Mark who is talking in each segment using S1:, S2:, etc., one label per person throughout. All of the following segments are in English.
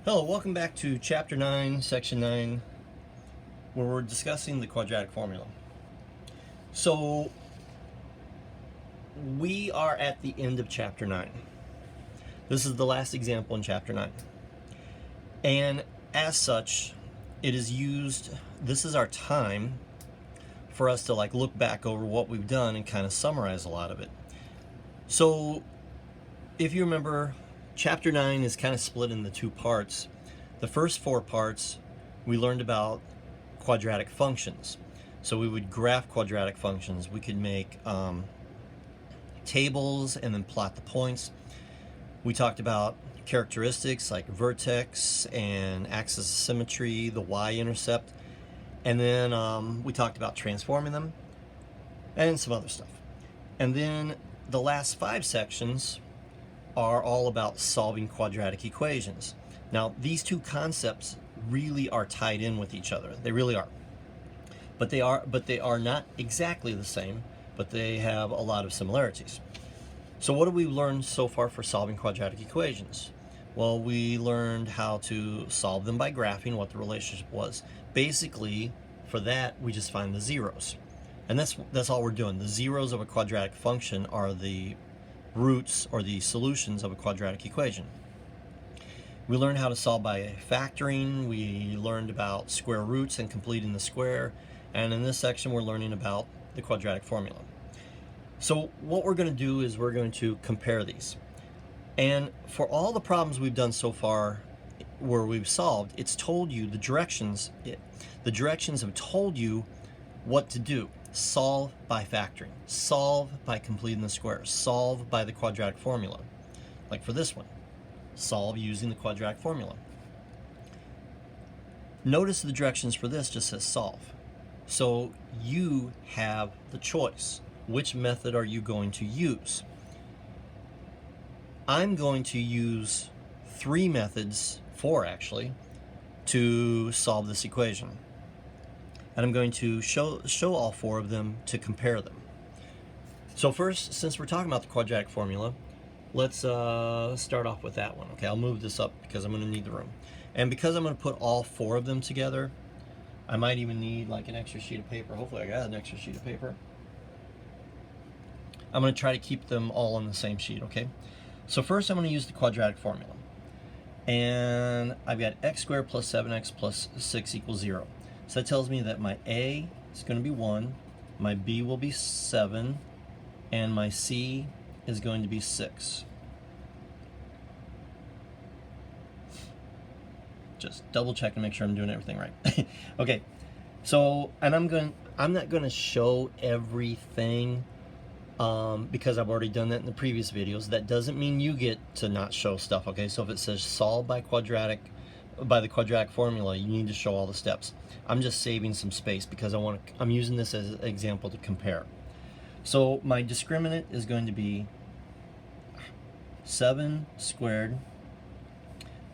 S1: Hello, welcome back to Chapter 9, Section 9, where we're discussing the quadratic formula. So, we are at the end of Chapter 9. This is the last example in Chapter 9. And as such, it is used, this is our time for us to look back over what we've done and kind of summarize a lot of it. So, if you remember, Chapter 9 is kind of split into two parts. The first four parts, we learned about quadratic functions. So we would graph quadratic functions. We could make tables and then plot the points. We talked about characteristics like vertex and axis of symmetry, the y-intercept. And then we talked about transforming them and some other stuff. And then the last 5 sections are all about solving quadratic equations. Now, these two concepts really are tied in with each other. They really are. But they are not exactly the same, but they have a lot of similarities. So what have we learned so far for solving quadratic equations? Well, we learned how to solve them by graphing, what the relationship was. Basically, for that, we just find the zeros. And that's all we're doing. The zeros of a quadratic function are the roots or the solutions of a quadratic equation. We learned how to solve by factoring. We learned about square roots and completing the square. And in this section, we're learning about the quadratic formula. So what we're going to do is we're going to compare these. And for all the problems we've done so far where we've solved, it's told you the directions have told you what to do. Solve by factoring, solve by completing the square, solve by the quadratic formula. Like for this one, solve using the quadratic formula. Notice the directions for this just says solve. So you have the choice. Which method are you going to use? I'm going to use 4 methods to solve this equation. And I'm going to show all 4 of them to compare them. So first, since we're talking about the quadratic formula, let's start off with that one. Okay, I'll move this up because I'm going to need the room. And because I'm going to put all 4 of them together, I might even need an extra sheet of paper. Hopefully I got an extra sheet of paper. I'm going to try to keep them all on the same sheet, okay? So first I'm going to use the quadratic formula. And I've got x squared plus 7x plus 6 equals 0. So that tells me that my a is going to be 1, my b will be 7, and my c is going to be 6. Just double check and make sure I'm doing everything right. Okay, so, and I'm not going to show everything because I've already done that in the previous videos. That doesn't mean you get to not show stuff, okay? So if it says solve by the quadratic formula, you need to show all the steps. I'm just saving some space because I'm using this as an example to compare. So my discriminant is going to be 7 squared,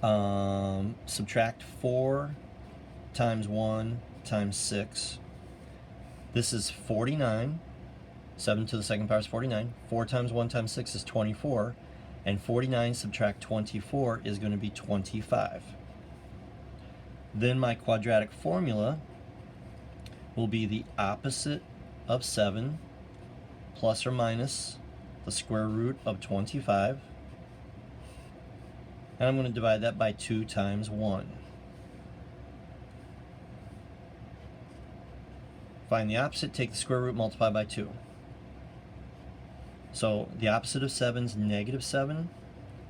S1: subtract 4 times 1 times 6. This is 49. 7 to the second power is 49. 4 times 1 times 6 is 24. And 49 subtract 24 is going to be 25. Then my quadratic formula will be the opposite of 7 plus or minus the square root of 25. And I'm going to divide that by 2 times 1. Find the opposite, take the square root, multiply by 2. So the opposite of 7 is negative 7.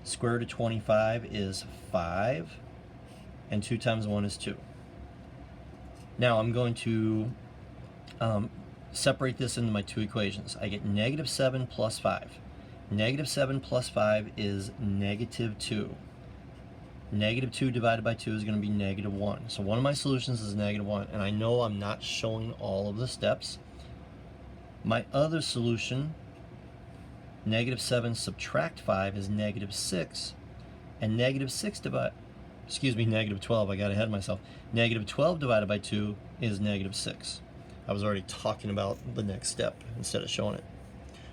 S1: Square root of 25 is 5. And 2 times 1 is 2. Now I'm going to separate this into my 2 equations. I get negative 7 plus 5. Negative 7 plus 5 is negative 2. Negative 2 divided by 2 is going to be negative 1. So one of my solutions is negative 1. And I know I'm not showing all of the steps. My other solution, negative 7 subtract 5, is negative 6. And negative 12, I got ahead of myself. Negative 12 divided by 2 is negative 6. I was already talking about the next step instead of showing it.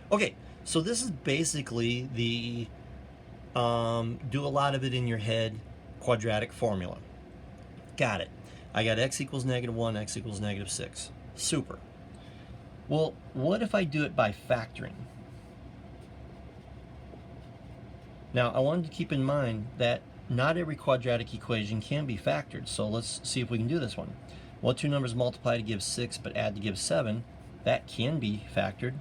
S1: Okay, so this is basically the do a lot of it in your head quadratic formula. Got it. I got x equals -1, x equals -6. Super. Well, what if I do it by factoring? Now, I wanted to keep in mind that not every quadratic equation can be factored, so let's see if we can do this one. Well, two numbers multiply to give 6 but add to give 7, that can be factored.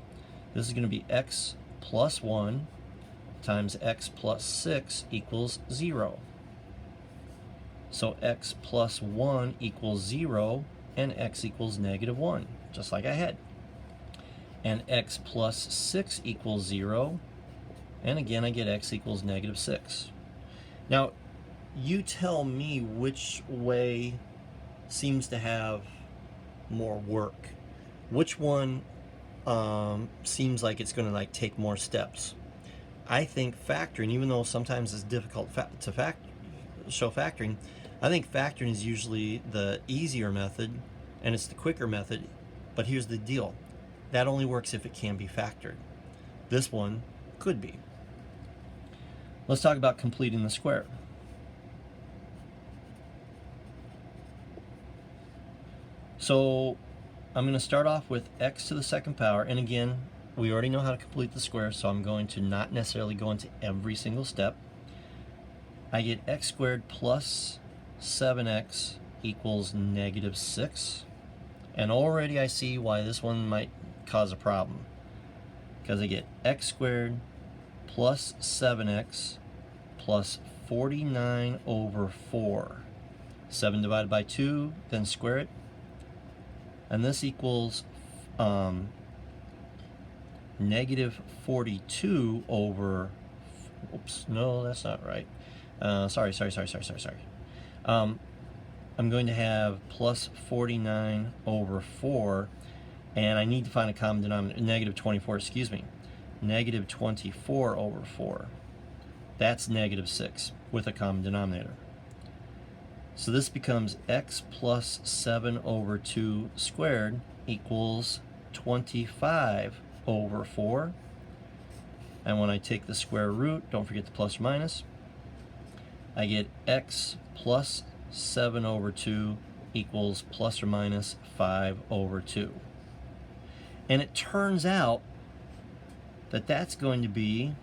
S1: This is going to be x plus 1 times x plus 6 equals 0. So x plus 1 equals 0, and x equals -1, just like I had. And x plus 6 equals 0, and again I get x equals -6. Now, you tell me which way seems to have more work. Which one seems like it's going to take more steps? I think factoring, even though sometimes it's difficult to show factoring, I think factoring is usually the easier method and it's the quicker method. But here's the deal. That only works if it can be factored. This one could be. Let's talk about completing the square. So I'm going to start off with x to the second power, and again, we already know how to complete the square, so I'm going to not necessarily go into every single step. I get x squared plus 7x equals -6, and already I see why this one might cause a problem, because I get x squared plus 7x plus 49 over 4. 7 divided by 2, then square it, and this equals -42 over, oops, no, that's not right. Sorry. I'm going to have plus 49 over 4, and I need to find a common denominator, -24, excuse me. -24 over 4. That's -6 with a common denominator. So this becomes x plus 7 over 2 squared equals 25 over 4. And when I take the square root, don't forget the plus or minus, I get x plus 7 over 2 equals plus or minus 5 over 2. And it turns out that that's going to be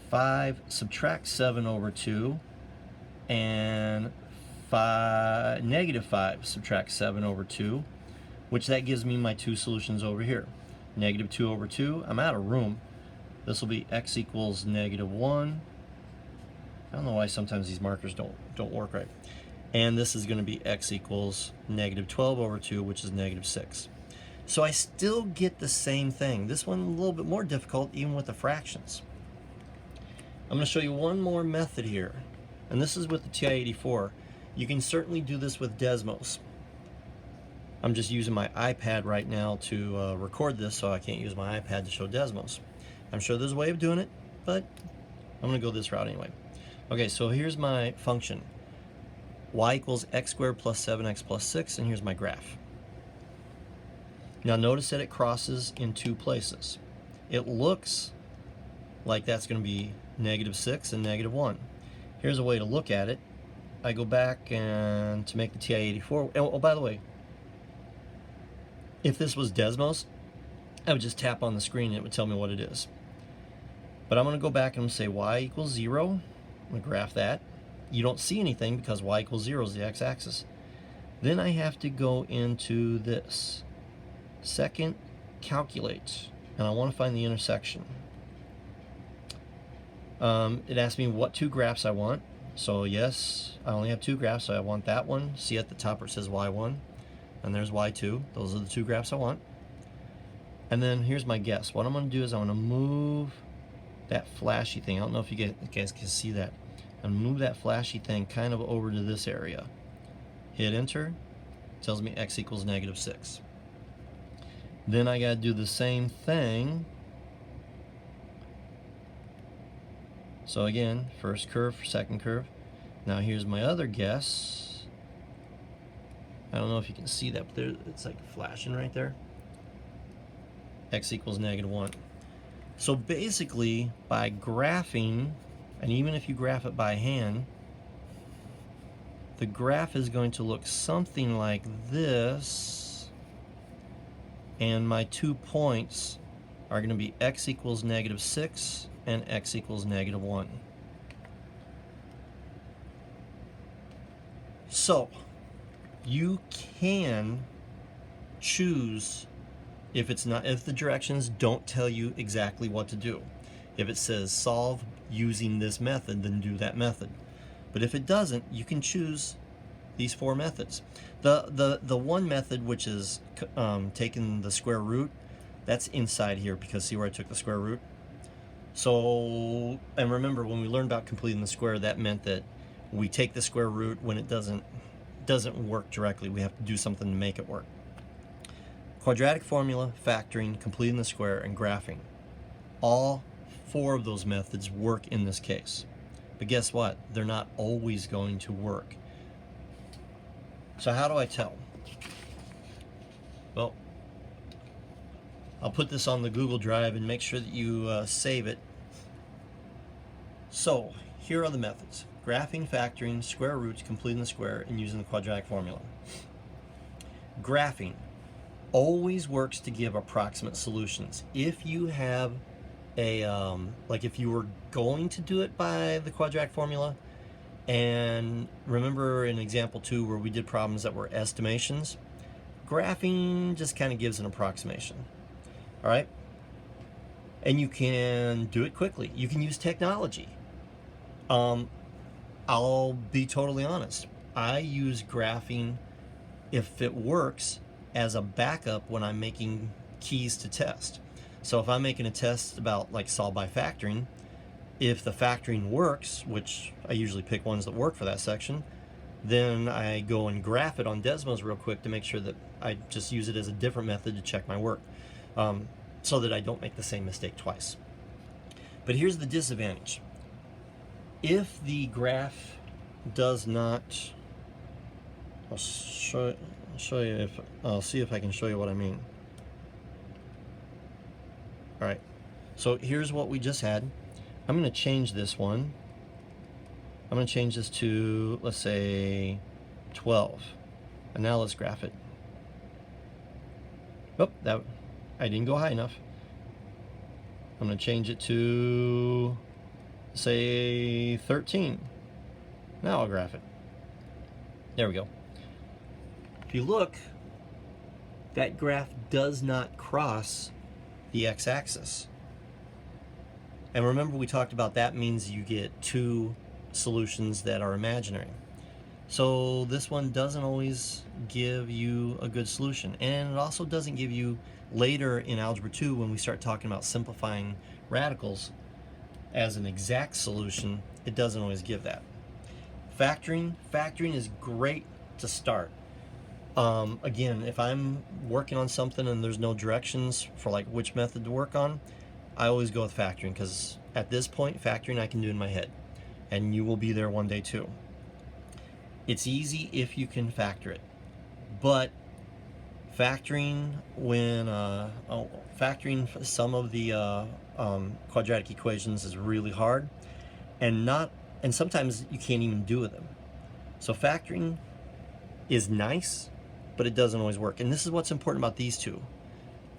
S1: 5 subtract 7 over 2 and -5 subtract 7 over 2, which that gives me my two solutions over here. -2 over 2, I'm out of room. This will be x equals -1. I don't know why sometimes these markers don't work right. And this is going to be x equals -12 over 2, which is -6. So I still get the same thing. This one a little bit more difficult, even with the fractions. I'm going to show you one more method here, and this is with the TI-84. You can certainly do this with Desmos. I'm just using my iPad right now to record this, so I can't use my iPad to show Desmos. I'm sure there's a way of doing it, but I'm going to go this route anyway. Okay, so here's my function. Y equals x squared plus 7x plus 6, and here's my graph. Now notice that it crosses in two places. It looks like that's going to be -6 and -1. Here's a way to look at it. I go back and to make the TI-84. Oh, by the way, if this was Desmos, I would just tap on the screen and it would tell me what it is. But I'm going to go back and say y equals 0. I'm going to graph that. You don't see anything because y equals 0 is the x-axis. Then I have to go into this. Second, calculate. And I want to find the intersection. It asks me what two graphs I want. So yes, I only have two graphs, so I want that one. See at the top where it says y1, and there's y2. Those are the two graphs I want. And then here's my guess. What I'm going to do is I'm going to move that flashy thing. I don't know if you guys can see that. I'm going to move that flashy thing kind of over to this area. Hit enter. Tells me x equals -6. Then I got to do the same thing. So again, first curve, second curve. Now here's my other guess. I don't know if you can see that, but there, it's like flashing right there. X equals -1. So basically, by graphing And even if you graph it by hand, the graph is going to look something like this. And my 2 points are going to be x equals -6 and x equals -1. So you can choose if the directions don't tell you exactly what to do. If it says solve using this method, then do that method. But if it doesn't, you can choose these 4 methods. The one method, which is taking the square root, that's inside here, because see where I took the square root? So, and remember when we learned about completing the square, that meant that we take the square root when it doesn't work directly. We have to do something to make it work. Quadratic formula, factoring, completing the square, and graphing. All 4 of those methods work in this case. But guess what? They're not always going to work. So how do I tell? Well, I'll put this on the Google Drive and make sure that you save it. So here are the methods: graphing, factoring, square roots, completing the square, and using the quadratic formula. Graphing always works to give approximate solutions. If you have like if you were going to do it by the quadratic formula, and remember in example 2 where we did problems that were estimations, graphing just kind of gives an approximation. All right, and you can do it quickly. You can use technology. I'll be totally honest, I use graphing, if it works, as a backup when I'm making keys to test. So if I'm making a test about like solve by factoring, if the factoring works, which I usually pick ones that work for that section, then I go and graph it on Desmos real quick to make sure that I just use it as a different method to check my work, so that I don't make the same mistake twice. But here's the disadvantage. If the graph does not, I'll show you if I'll see if I can show you what I mean. All right, so here's what we just had. I'm going to change this one. I'm going to change this to, let's say, 12. And now let's graph it. Oh, that I didn't go high enough. I'm going to change it to, say, 13. Now I'll graph it. There we go. If you look, that graph does not cross the x-axis. And remember we talked about that means you get 2 solutions that are imaginary. So this one doesn't always give you a good solution. And it also doesn't give you, later in Algebra 2 when we start talking about simplifying radicals as an exact solution, it doesn't always give that. Factoring is great to start. Again, if I'm working on something and there's no directions for like which method to work on, I always go with factoring, because at this point, factoring I can do in my head, and you will be there one day too. It's easy if you can factor it, but factoring factoring some of the quadratic equations is really hard, and sometimes you can't even do them. So factoring is nice, but it doesn't always work. And this is what's important about these two.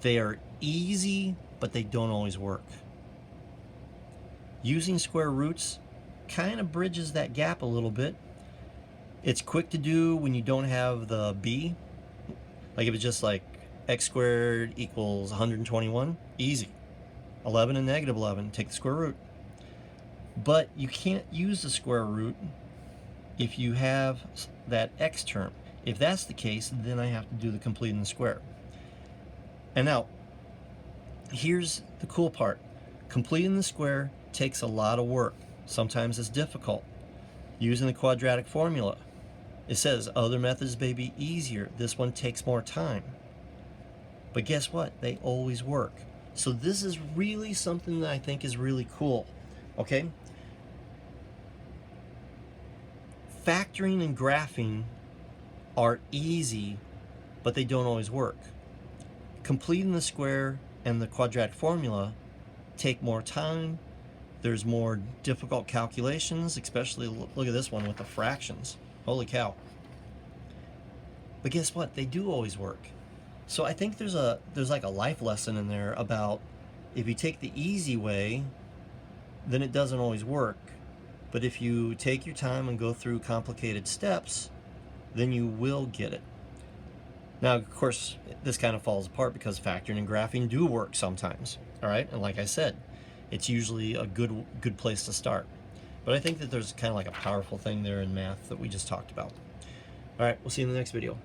S1: They are easy, but they don't always work. Using square roots kind of bridges that gap a little bit. It's quick to do when you don't have the b. Like if it's just like x squared equals 121, easy. 11 and -11, take the square root. But you can't use the square root if you have that x term. If that's the case, then I have to do the completing the square. And now, here's the cool part. Completing the square takes a lot of work. Sometimes it's difficult. Using the quadratic formula, it says other methods may be easier. This one takes more time. But guess what? They always work. So this is really something that I think is really cool. Okay? Factoring and graphing are easy, but they don't always work. Completing the square and the quadratic formula take more time, There's more difficult calculations, especially look at this one with the fractions. Holy cow. But guess what? They do always work. So I think there's like a life lesson in there about if you take the easy way, then it doesn't always work. But if you take your time and go through complicated steps, then you will get it. Now, of course, this kind of falls apart because factoring and graphing do work sometimes. All right, and like I said, it's usually a good place to start. But I think that there's kind of like a powerful thing there in math that we just talked about. All right, we'll see you in the next video.